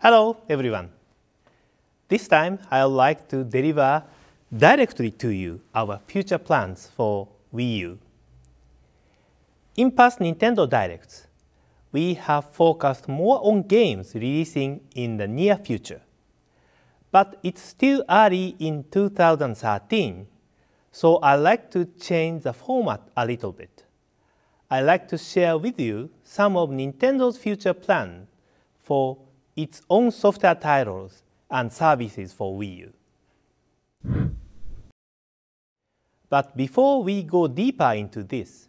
Hello everyone. This time I would like to deliver directly to you our future plans for Wii U. In past Nintendo Directs, we have focused more on games releasing in the near future. But it's still early in 2013, so I'd like to change the format a little bit. I'd like to share with you some of Nintendo's future plans for its own software titles and services for Wii U. But before we go deeper into this,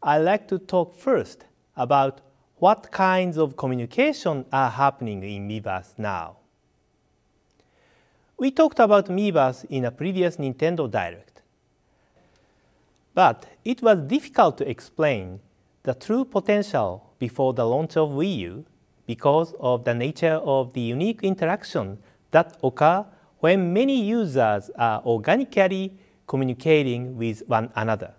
I'd like to talk first about what kinds of communication are happening in Miiverse now. We talked about Miiverse in a previous Nintendo Direct. But it was difficult to explain the true potential before the launch of Wii U because of the nature of the unique interaction that occur when many users are organically communicating with one another.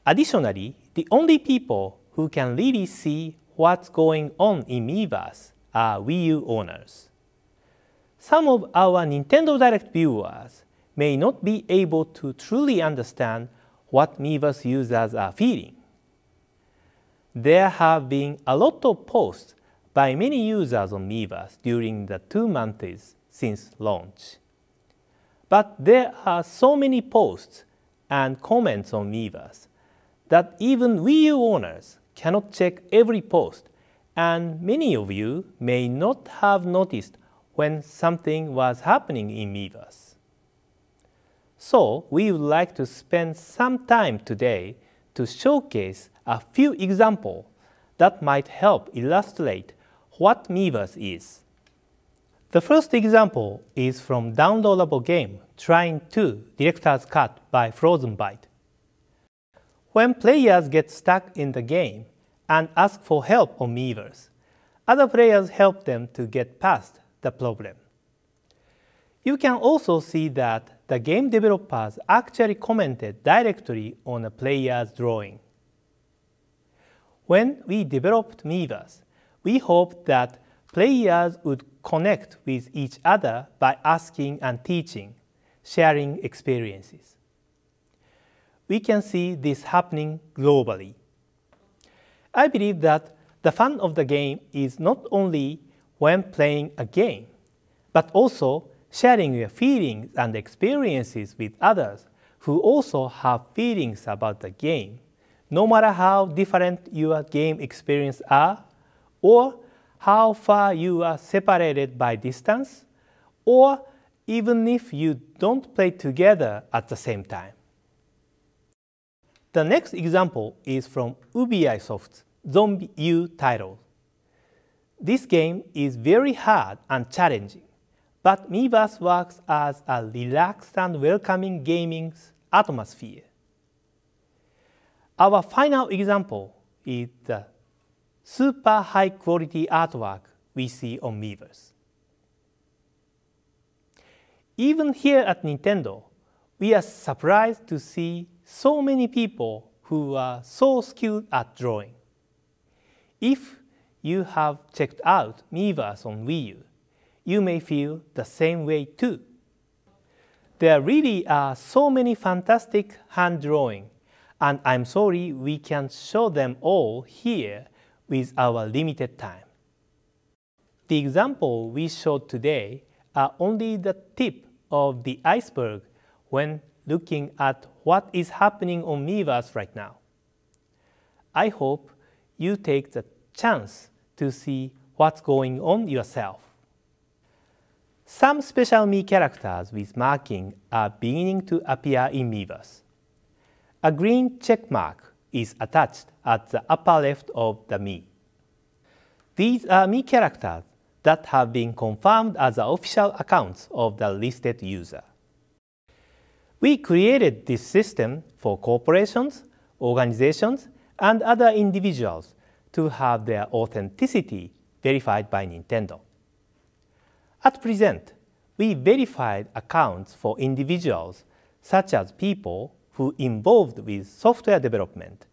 Additionally, the only people who can really see what's going on in Miiverse are Wii U owners. Some of our Nintendo Direct viewers may not be able to truly understand what Miiverse users are feeling. There have been a lot of posts by many users on Miiverse during the 2 months since launch. But there are so many posts and comments on Miiverse that even Wii U owners cannot check every post, and many of you may not have noticed when something was happening in Miiverse. So we would like to spend some time today to showcase a few examples that might help illustrate what Miiverse is. The first example is from downloadable game Trying 2 Director's Cut by Frozen Byte. When players get stuck in the game and ask for help on Miiverse, other players help them to get past the problem. You can also see that the game developers actually commented directly on a player's drawing. When we developed Miiverse, we hoped that players would connect with each other by asking and teaching, sharing experiences. We can see this happening globally. I believe that the fun of the game is not only when playing a game, but also sharing your feelings and experiences with others who also have feelings about the game, no matter how different your game experiences are, or how far you are separated by distance, or even if you don't play together at the same time. The next example is from Ubisoft's Zombie U title. This game is very hard and challenging, but Miiverse works as a relaxed and welcoming gaming atmosphere. Our final example is the super high-quality artwork we see on Miiverse. Even here at Nintendo, we are surprised to see so many people who are so skilled at drawing. If you have checked out Miiverse on Wii U, you may feel the same way too. There really are so many fantastic hand drawings, and I'm sorry we can't show them all here with our limited time. The example we showed today are only the tip of the iceberg when looking at what is happening on Miiverse right now. I hope you take the chance to see what's going on yourself. Some special Mii characters with marking are beginning to appear in Miiverse. A green check mark is attached at the upper left of the Mii. These are Mii characters that have been confirmed as the official accounts of the listed user. We created this system for corporations, organizations, and other individuals to have their authenticity verified by Nintendo. At present, we verified accounts for individuals such as people who involved with software development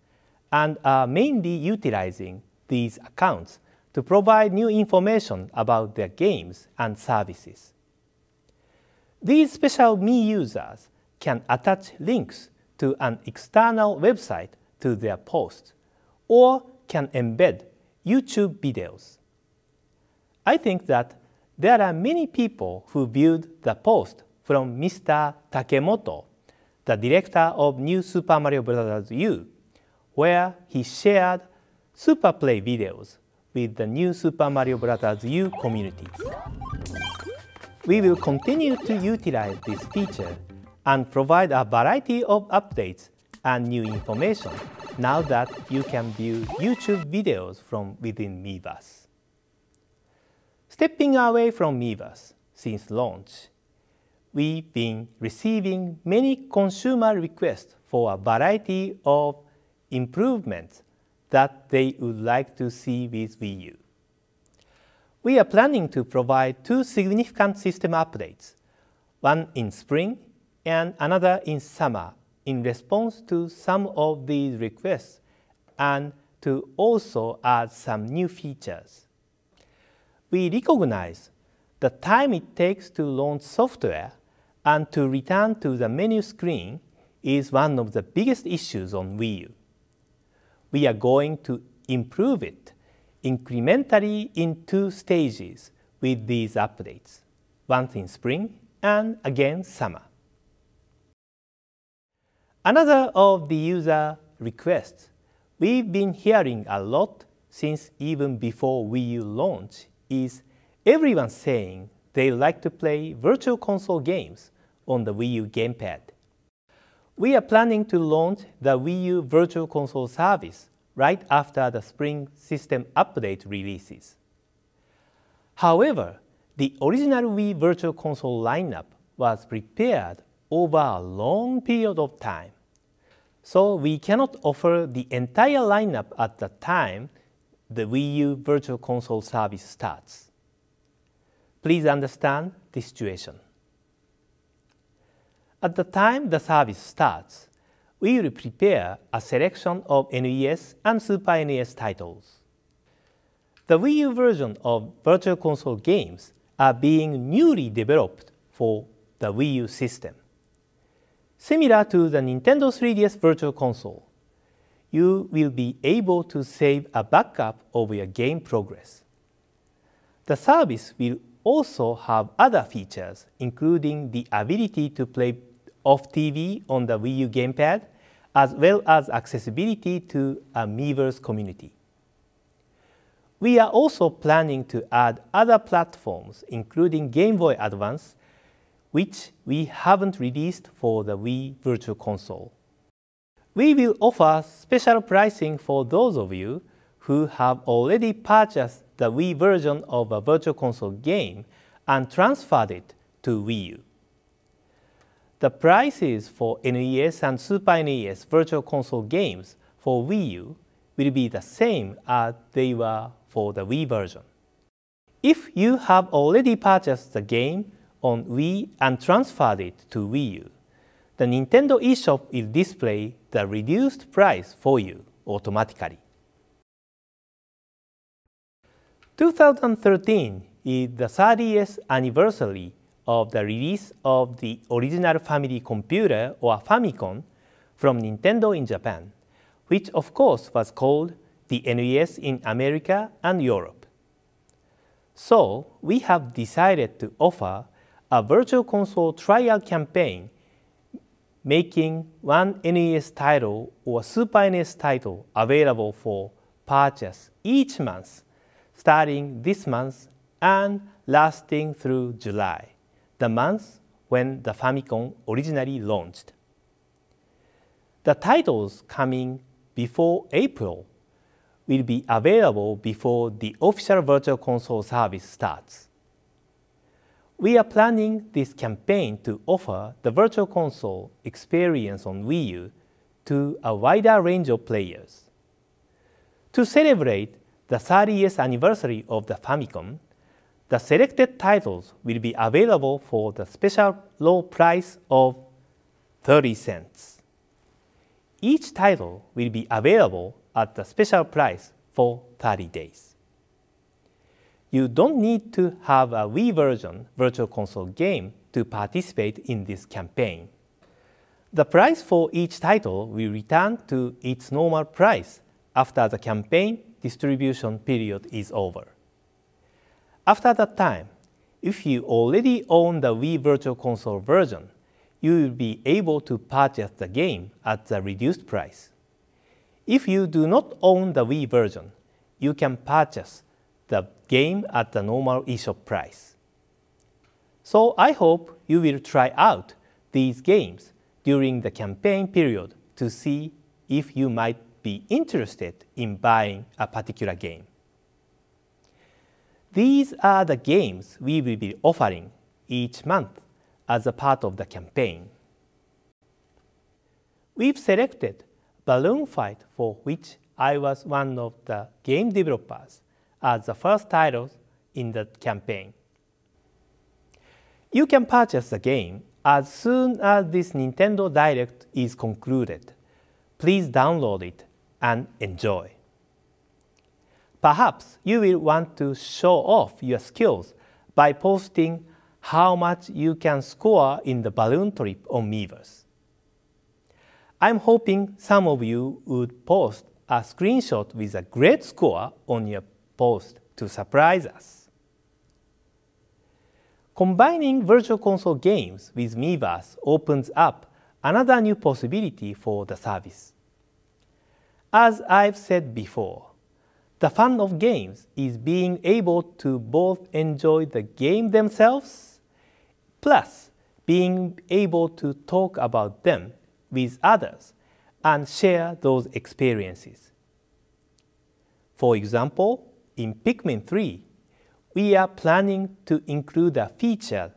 and are mainly utilizing these accounts to provide new information about their games and services. These special Me users can attach links to an external website to their posts, or can embed YouTube videos. I think that there are many people who viewed the post from Mr. Takemoto, the director of New Super Mario Bros. U, where he shared Super Play videos with the New Super Mario Bros. U community. We will continue to utilize this feature and provide a variety of updates and new information now that you can view YouTube videos from within Miiverse. Stepping away from Miiverse since launch, we've been receiving many consumer requests for a variety of improvements that they would like to see with Wii U. We are planning to provide 2 significant system updates, one in spring and another in summer, in response to some of these requests, and to also add some new features. We recognize the time it takes to launch software and to return to the menu screen is one of the biggest issues on Wii U. We are going to improve it incrementally in 2 stages with these updates, once in spring and again summer. Another of the user requests we've been hearing a lot since even before Wii U launch is everyone saying they like to play virtual console games on the Wii U gamepad. We are planning to launch the Wii U Virtual Console service right after the spring system update releases. However, the original Wii Virtual Console lineup was prepared over a long period of time, so we cannot offer the entire lineup at the time the Wii U Virtual Console service starts. Please understand the situation. At the time the service starts, we will prepare a selection of NES and Super NES titles. The Wii U version of Virtual Console games are being newly developed for the Wii U system. Similar to the Nintendo 3DS Virtual Console, you will be able to save a backup of your game progress. The service will also have other features, including the ability to play off TV on the Wii U gamepad, as well as accessibility to a Miiverse community. We are also planning to add other platforms, including Game Boy Advance, which we haven't released for the Wii Virtual Console. We will offer special pricing for those of you who have already purchased the Wii version of a Virtual Console game and transferred it to Wii U. The prices for NES and Super NES Virtual Console games for Wii U will be the same as they were for the Wii version. If you have already purchased the game on Wii and transferred it to Wii U, the Nintendo eShop will display the reduced price for you automatically. 2013 is the 30th anniversary of the release of the original family computer, or Famicom, from Nintendo in Japan, which of course was called the NES in America and Europe. So we have decided to offer a Virtual Console trial campaign, making one NES title or Super NES title available for purchase each month, starting this month and lasting through July, the month when the Famicom originally launched. The titles coming before April will be available before the official Virtual Console service starts. We are planning this campaign to offer the Virtual Console experience on Wii U to a wider range of players. To celebrate the 30th anniversary of the Famicom, the selected titles will be available for the special low price of 30 cents. Each title will be available at the special price for 30 days. you don't need to have a Wii version Virtual Console game to participate in this campaign. The price for each title will return to its normal price after the campaign distribution period is over. After that time, if you already own the Wii Virtual Console version, you will be able to purchase the game at the reduced price. If you do not own the Wii version, you can purchase the game at the normal eShop price. So I hope you will try out these games during the campaign period to see if you might be interested in buying a particular game. These are the games we will be offering each month as a part of the campaign. We've selected Balloon Fight, for which I was one of the game developers, as the first title in the campaign. You can purchase the game as soon as this Nintendo Direct is concluded. Please download it and enjoy. Perhaps you will want to show off your skills by posting how much you can score in the balloon trip on Miiverse. I'm hoping some of you would post a screenshot with a great score on your post to surprise us. Combining Virtual Console games with Miiverse opens up another new possibility for the service. As I've said before, the fun of games is being able to both enjoy the game themselves, plus being able to talk about them with others and share those experiences. For example, in Pikmin 3, we are planning to include a feature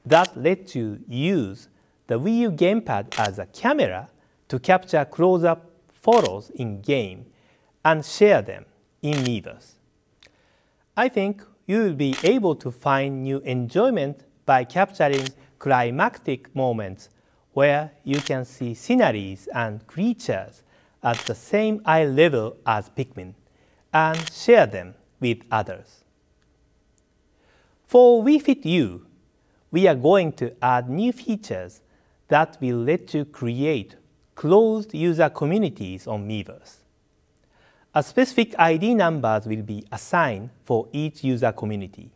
that lets you use the Wii U gamepad as a camera to capture close-up photos in-game and share them in Miiverse. I think you will be able to find new enjoyment by capturing climactic moments where you can see sceneries and creatures at the same eye level as Pikmin and share them with others. For Wii Fit U, we are going to add new features that will let you create closed user communities on Miiverse. A specific ID numbers will be assigned for each user community.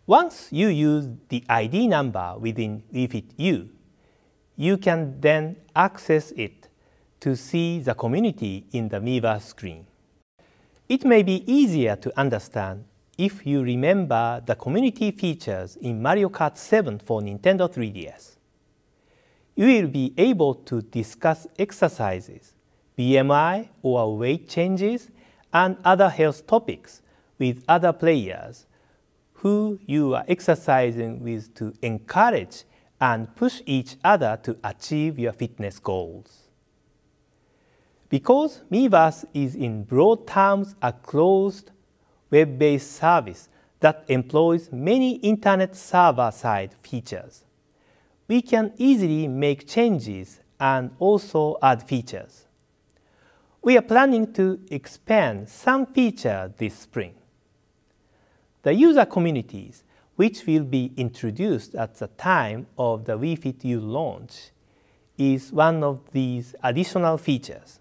Once you use the ID number within Wii Fit U, you can then access it to see the community in the Miiverse screen. It may be easier to understand if you remember the community features in Mario Kart 7 for Nintendo 3DS. You will be able to discuss exercises, BMI or weight changes, and other health topics with other players who you are exercising with to encourage and push each other to achieve your fitness goals. Because Miiverse is in broad terms a closed web-based service that employs many internet server-side features, we can easily make changes and also add features. We are planning to expand some features this spring. The user communities, which will be introduced at the time of the Wii Fit U launch, is one of these additional features.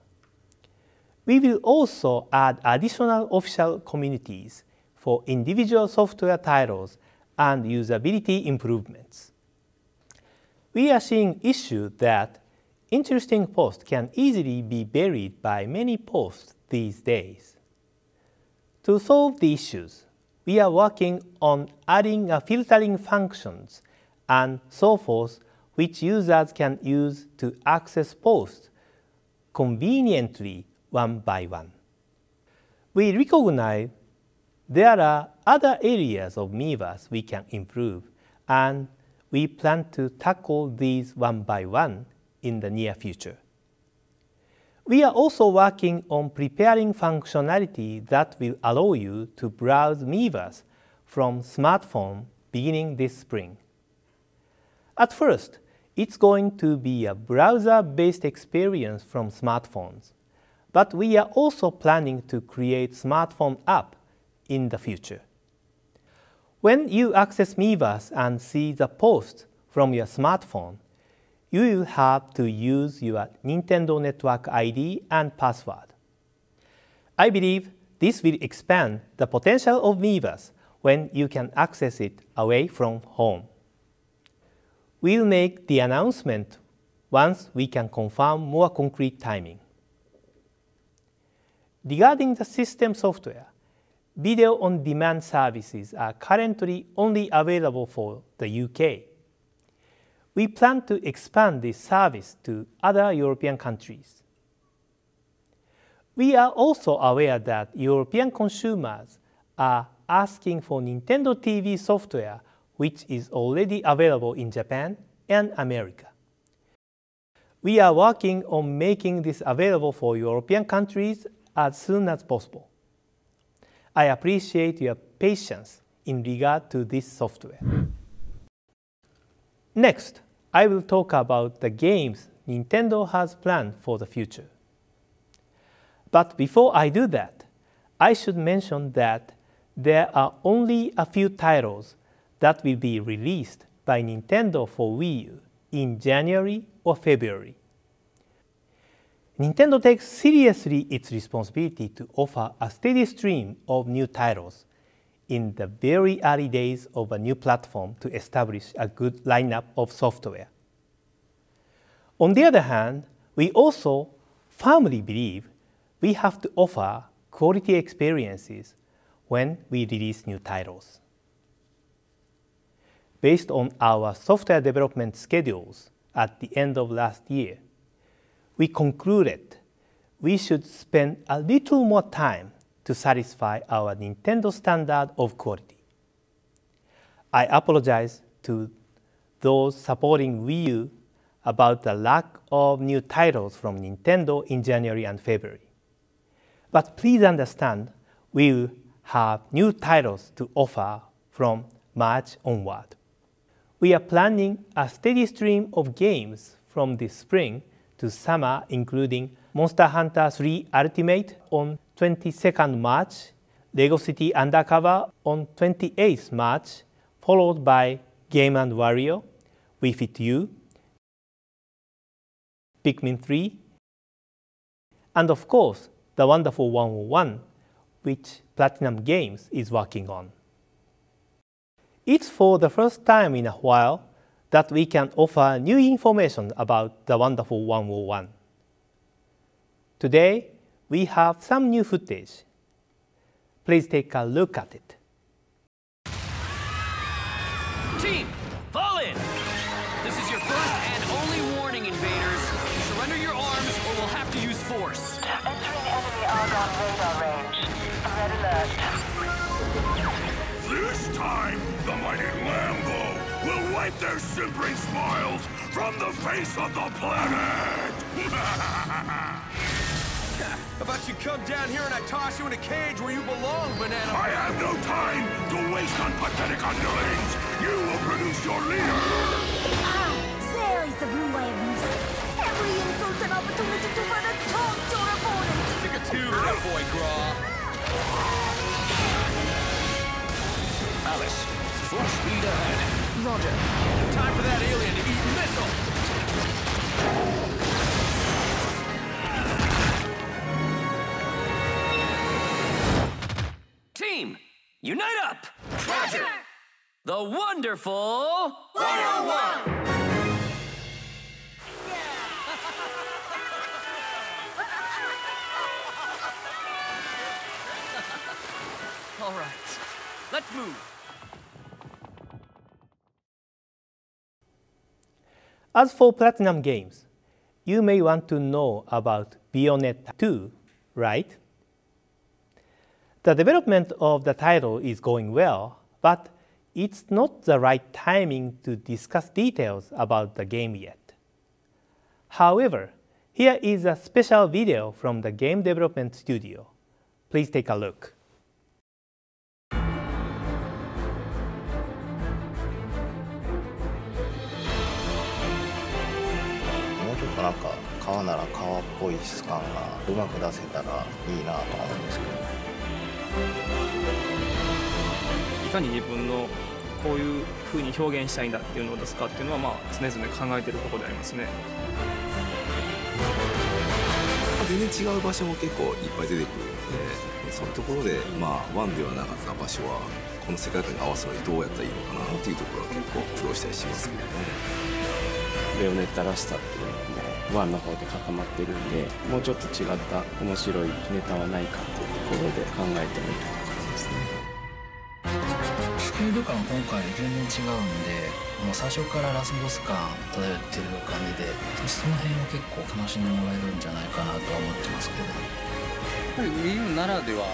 We will also add additional official communities for individual software titles and usability improvements. We are seeing issues that interesting posts can easily be buried by many posts these days. To solve the issues, we are working on adding filtering functions and so forth which users can use to access posts conveniently one by one. We recognize there are other areas of Miiverse we can improve, and we plan to tackle these one by one in the near future. We are also working on preparing functionality that will allow you to browse Miiverse from smartphone beginning this spring. At first, it's going to be a browser-based experience from smartphones, but we are also planning to create smartphone app in the future. When you access Miiverse and see the post from your smartphone, you will have to use your Nintendo Network ID and password. I believe this will expand the potential of Miiverse when you can access it away from home. We'll make the announcement once we can confirm more concrete timing. Regarding the system software, video-on-demand services are currently only available for the UK. We plan to expand this service to other European countries. We are also aware that European consumers are asking for Nintendo TV software, which is already available in Japan and America. We are working on making this available for European countries as soon as possible. I appreciate your patience in regard to this software. Next, I will talk about the games Nintendo has planned for the future. But before I do that, I should mention that there are only a few titles that will be released by Nintendo for Wii U in January or February. Nintendo takes seriously its responsibility to offer a steady stream of new titles in the very early days of a new platform to establish a good lineup of software. On the other hand, we also firmly believe we have to offer quality experiences when we release new titles. Based on our software development schedules at the end of last year, we concluded we should spend a little more time to satisfy our Nintendo standard of quality. I apologize to those supporting Wii U about the lack of new titles from Nintendo in January and February. But please understand, we will have new titles to offer from March onward. We are planning a steady stream of games from this spring to summer, including Monster Hunter 3 Ultimate on 22nd March, Lego City Undercover on 28th March, followed by Game & Wario, Wii Fit U, Pikmin 3, and of course, The Wonderful 101, which Platinum Games is working on. It's for the first time in a while that we can offer new information about The Wonderful 101. Today, we have some new footage. Please take a look at it. Team, fall in! This is your first and only warning, invaders. Surrender your arms or we'll have to use force. Entering enemy Argon radar range. Red alert. This time, the mighty Lambo will wipe their simpering smiles from the face of the planet! How about you come down here and I toss you in a cage where you belong, Banana? I have no time to waste on pathetic underlings! You will produce your leader! There is the blue wire boost. Every insult an opportunity to further taunt your opponent. Stick a tube in that boy, Graw. Alice, full speed ahead. Roger. Time for that alien to eat missile! Team, unite up! Roger! The Wonderful 101! All right, let's move. As for Platinum Games, you may want to know about Bayonetta 2, right? The development of the title is going well, but it's not the right timing to discuss details about the game yet. However, here is a special video from the game development studio. Please take a look. なんか革なら革っぽい質感がうまく出せたらいいなと思うんですけど。かに自分のこういう風に表現したいんだっていうのを出すかっていうのは、まあ、常々考えているところでありますね。全然違う場所も結構いっぱい出てくるので、そういうところで、まあ、ワンではなかった場所はこの世界観に合わせるのにどうやったらいいのかなっていうところは結構苦労したりしますけどね。ベヨネッタらしさっていうのもワンの方で固まってるんで、もうちょっと違った面白いネタはないかっていうところで考えてみる感じですね。スピード感今回全然違うんで、もう最初からラスボス感漂ってる感じで、その辺を結構楽しんでもらえるんじゃないかなとは思ってますけど。やっぱり Wii U ならでは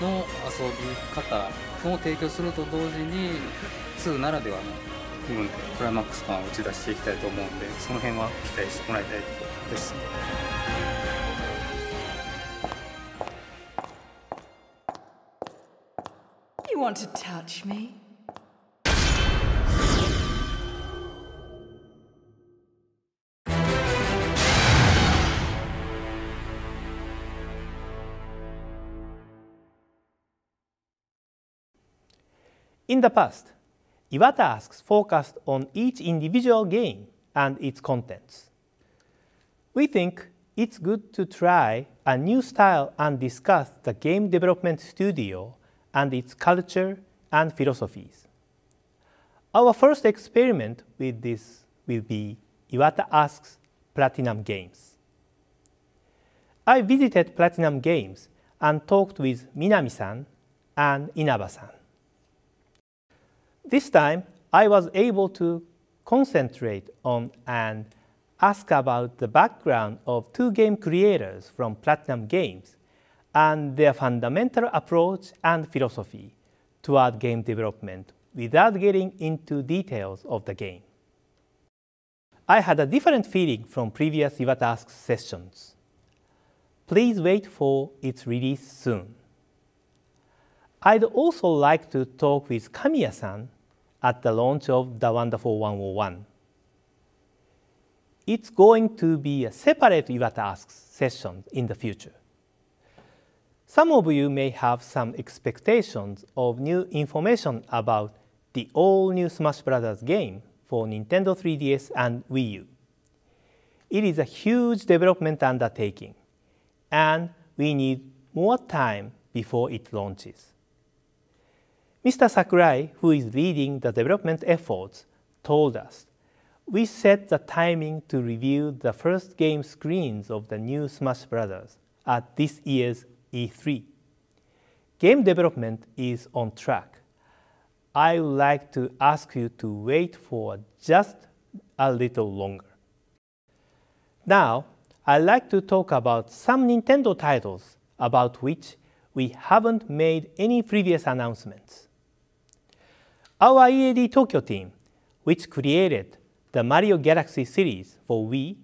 の遊び方を提供すると同時に2ならではの部分でクライマックス感を打ち出していきたいと思うんで、その辺は期待してもらいたいところです。You want to touch me? In the past, Iwata asks focused on each individual game and its contents. We think it's good to try a new style and discuss the game development studio and its culture and philosophies. Our first experiment with this will be Iwata Asks Platinum Games. I visited Platinum Games and talked with Minami-san and Inaba-san. This time, I was able to concentrate on and ask about the background of two game creators from Platinum Games and their fundamental approach and philosophy toward game development without getting into details of the game. I had a different feeling from previous Iwata Asks sessions. Please wait for its release soon. I'd also like to talk with Kamiya-san at the launch of The Wonderful 101. It's going to be a separate Iwata Asks session in the future. Some of you may have some expectations of new information about the all-new Smash Bros. Game for Nintendo 3DS and Wii U. It is a huge development undertaking, and we need more time before it launches. Mr. Sakurai, who is leading the development efforts, told us we set the timing to review the first game screens of the new Smash Bros. At this year's E3. Game development is on track. I would like to ask you to wait for just a little longer. Now, I'd like to talk about some Nintendo titles about which we haven't made any previous announcements. Our EAD Tokyo team, which created the Mario Galaxy series for Wii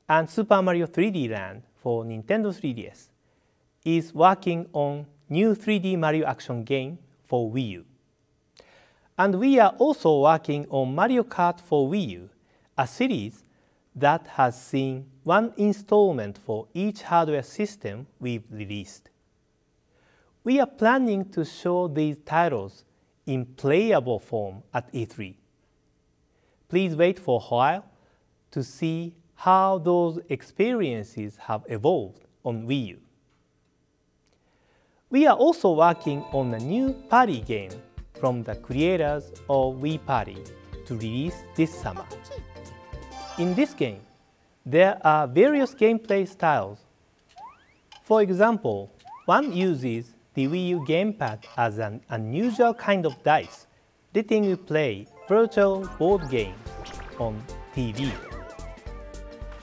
and Super Mario 3D Land for Nintendo 3DS, is working on new 3D Mario action game for Wii U. And we are also working on Mario Kart for Wii U, a series that has seen one installment for each hardware system we've released. We are planning to show these titles in playable form at E3. Please wait for a while to see how those experiences have evolved on Wii U. We are also working on a new party game from the creators of Wii Party to release this summer. In this game, there are various gameplay styles. For example, one uses the Wii U gamepad as an unusual kind of dice, letting you play virtual board games on TV.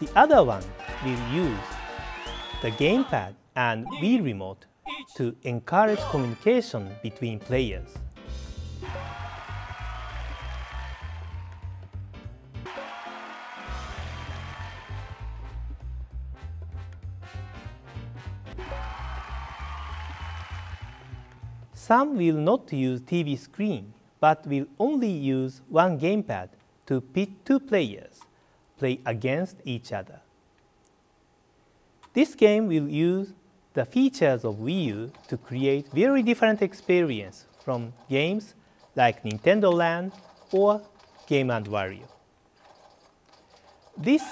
The other one will use the gamepad and Wii remote to encourage communication between players. Some will not use TV screen, but will only use one gamepad to pit two players, play against each other. This game will use the features of Wii U to create very different experience from games like Nintendo Land or Game & Wario. This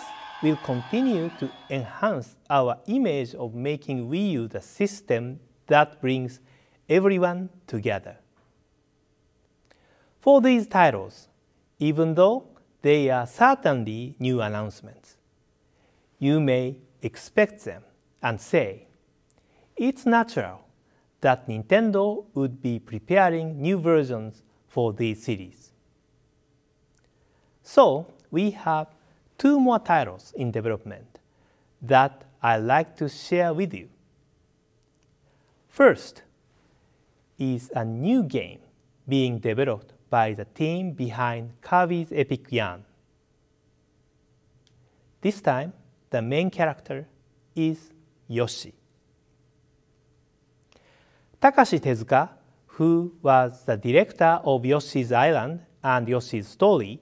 will continue to enhance our image of making Wii U the system that brings everyone together. For these titles, even though they are certainly new announcements, you may expect them and say, it's natural that Nintendo would be preparing new versions for these series. So we have 2 more titles in development that I'd like to share with you. First is a new game being developed by the team behind Kirby's Epic Yarn. This time, the main character is Yoshi. Takashi Tezuka, who was the director of Yoshi's Island and Yoshi's Story,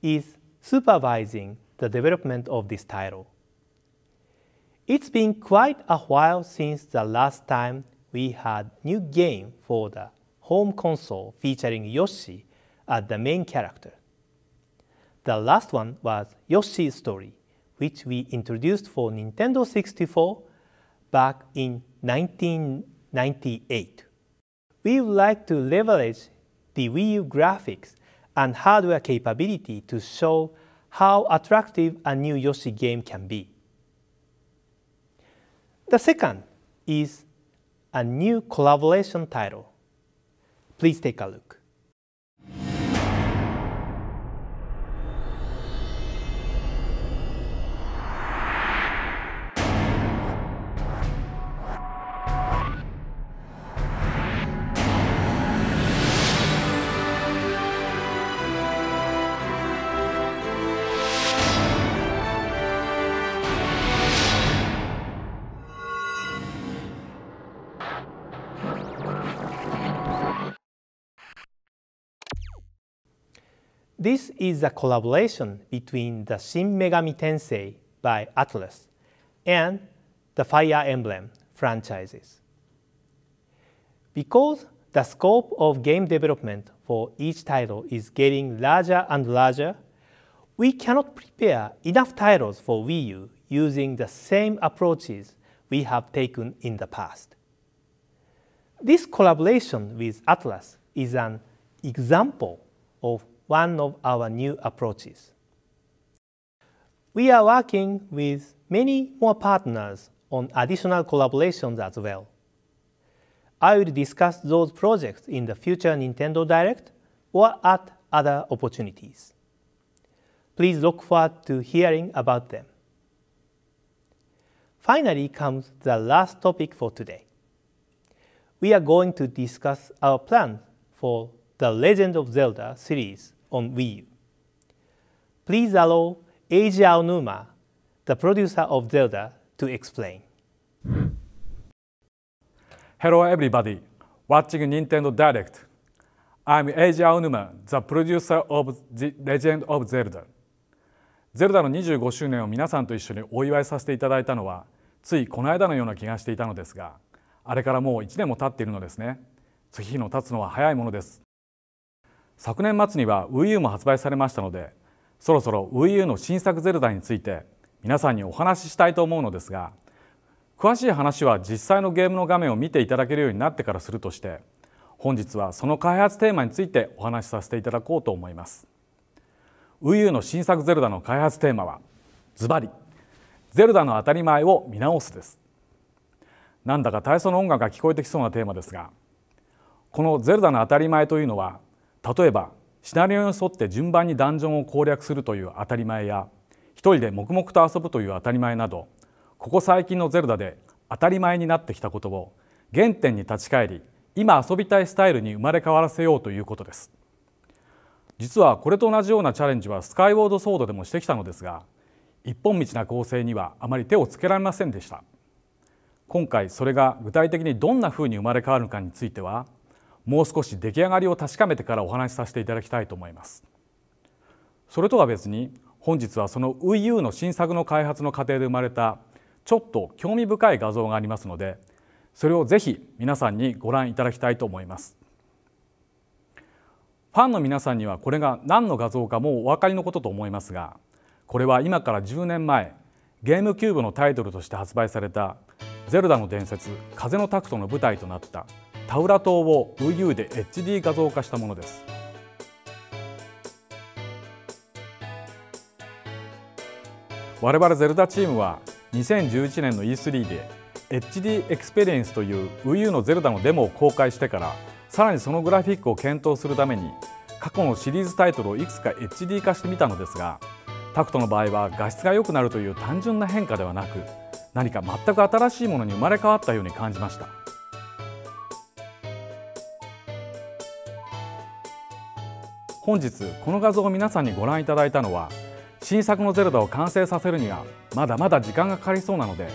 is supervising the development of this title. It's been quite a while since the last time we had a new game for the home console featuring Yoshi as the main character. The last one was Yoshi's Story, which we introduced for Nintendo 64 back in 1998. We would like to leverage the Wii U graphics and hardware capability to show how attractive a new Yoshi game can be. The second is a new collaboration title. Please take a look. This is a collaboration between the Shin Megami Tensei by Atlus and the Fire Emblem franchises. Because the scope of game development for each title is getting larger and larger, we cannot prepare enough titles for Wii U using the same approaches we have taken in the past. This collaboration with Atlus is an example of one of our new approaches. We are working with many more partners on additional collaborations as well. I will discuss those projects in the future Nintendo Direct or at other opportunities. Please look forward to hearing about them. Finally comes the last topic for today. We are going to discuss our plans for the Legend of Zelda series on Wii U. Please allow Eiji Aonuma, the producer of Zelda, to explain. Hello everybody, watching Nintendo Direct. I'm Eiji Aonuma, the producer of The Legend of Zelda. ゼルダの25周年を皆さんと一緒にお祝いさせていただいたのは、ついこの間のような気がしていたのですが、あれからもう1年も経っているのですね。月日の経つのは早いものです。昨年末には Wii U も発売されましたので、そろそろ Wii U の新作ゼルダについて皆さんにお話ししたいと思うのですが、詳しい話は実際のゲームの画面を見ていただけるようになってからするとして、本日はその開発テーマについてお話しさせていただこうと思います。Wii U の新作ゼルダの開発テーマは、ズバリ、ゼルダの当たり前を見直すです。なんだか体操の音楽が聞こえてきそうなテーマですが、このゼルダの当たり前というのは、例えばシナリオに沿って順番にダンジョンを攻略するという当たり前や、一人で黙々と遊ぶという当たり前など、ここ最近のゼルダで当たり前になってきたことを原点に立ち返り、今遊びたいスタイルに生まれ変わらせようということです。実はこれと同じようなチャレンジはスカイウォードソードでもしてきたのですが、一本道な構成にはあまり手をつけられませんでした。今回それが具体的にどんなふうに生まれ変わるかについては、もう少し出来上がりを確かめてからお話しさせていただきたいと思います。それとは別に、本日はその Wii U の新作の開発の過程で生まれたちょっと興味深い画像がありますので、それをぜひ皆さんにご覧いただきたいと思います。ファンの皆さんにはこれが何の画像かもうお分かりのことと思いますが、これは今から10年前ゲームキューブのタイトルとして発売されたゼルダの伝説風のタクトの舞台となったタウラ島を Wii U で HD 画像化したものです。我々ゼルダチームは2011年の E3 で HD エクスペリエンスという Wii U のゼルダのデモを公開してからさらにそのグラフィックを検討するために過去のシリーズタイトルをいくつか HD 化してみたのですが、タクトの場合は画質が良くなるという単純な変化ではなく、何か全く新しいものに生まれ変わったように感じました。本日この画像を皆さんにご覧いただいたのは、新作のゼルダを完成させるにはまだまだ時間がかかりそうなので、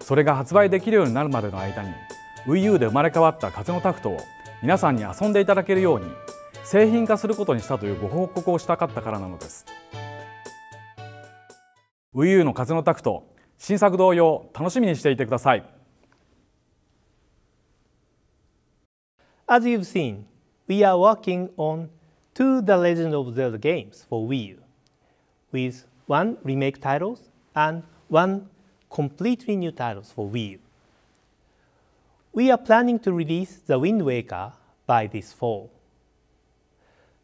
それが発売できるようになるまでの間に Wii U で生まれ変わった風のタクトを皆さんに遊んでいただけるように製品化することにしたというご報告をしたかったからなのです。Wii U の風のタクト、新作同様楽しみにしていてください。As you've seen, we are working on two The Legend of Zelda games for Wii U, with one remake titles and one completely new titles for Wii U. We are planning to release The Wind Waker by this fall.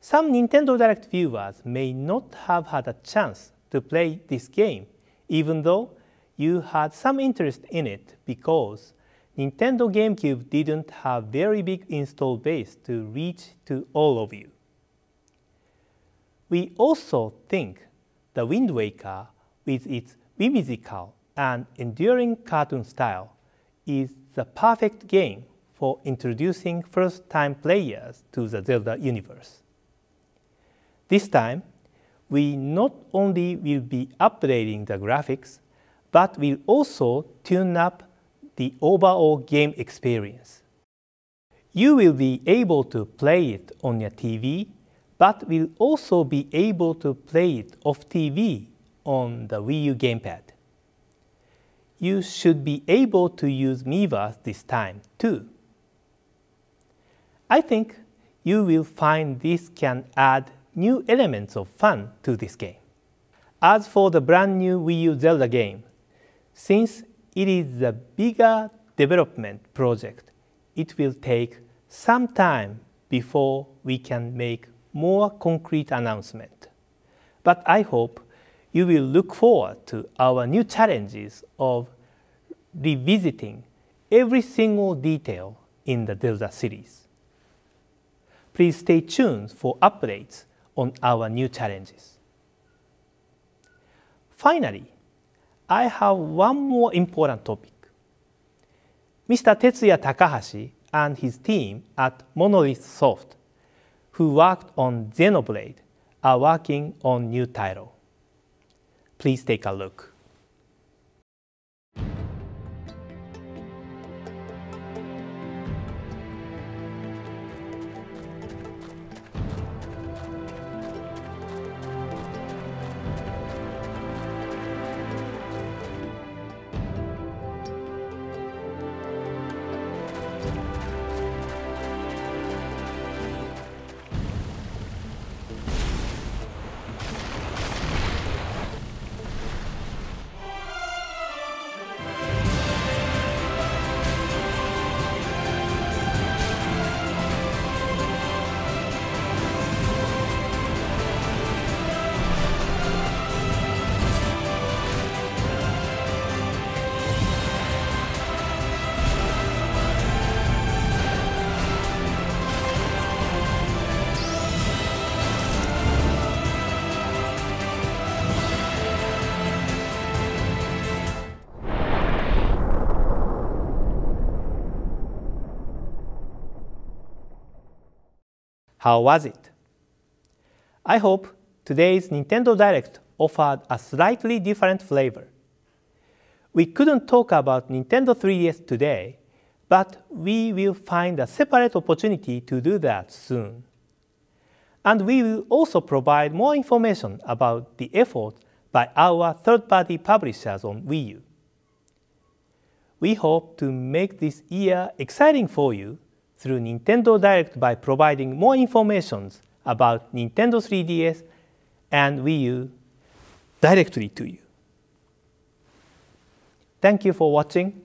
Some Nintendo Direct viewers may not have had a chance to play this game, even though you had some interest in it because Nintendo GameCube didn't have very big install base to reach to all of you. We also think The Wind Waker, with its whimsical and enduring cartoon style, is the perfect game for introducing first-time players to the Zelda universe. This time, we not only will be updating the graphics, but will also tune up the overall game experience. You will be able to play it on your TV, but will also be able to play it off TV on the Wii U gamepad. You should be able to use Miiverse this time too. I think you will find this can add new elements of fun to this game. As for the brand new Wii U Zelda game, since it is a bigger development project, it will take some time before we can make more concrete announcement. But I hope you will look forward to our new challenges of revisiting every single detail in the Zelda series. Please stay tuned for updates on our new challenges. Finally, I have one more important topic. Mr. Tetsuya Takahashi and his team at Monolith Soft, who worked on Xenoblade, are working on new title. Please take a look. How was it? I hope today's Nintendo Direct offered a slightly different flavor. We couldn't talk about Nintendo 3DS today, but we will find a separate opportunity to do that soon. And we will also provide more information about the effort by our third-party publishers on Wii U. We hope to make this year exciting for you through Nintendo Direct by providing more information about Nintendo 3DS and Wii U directly to you. Thank you for watching.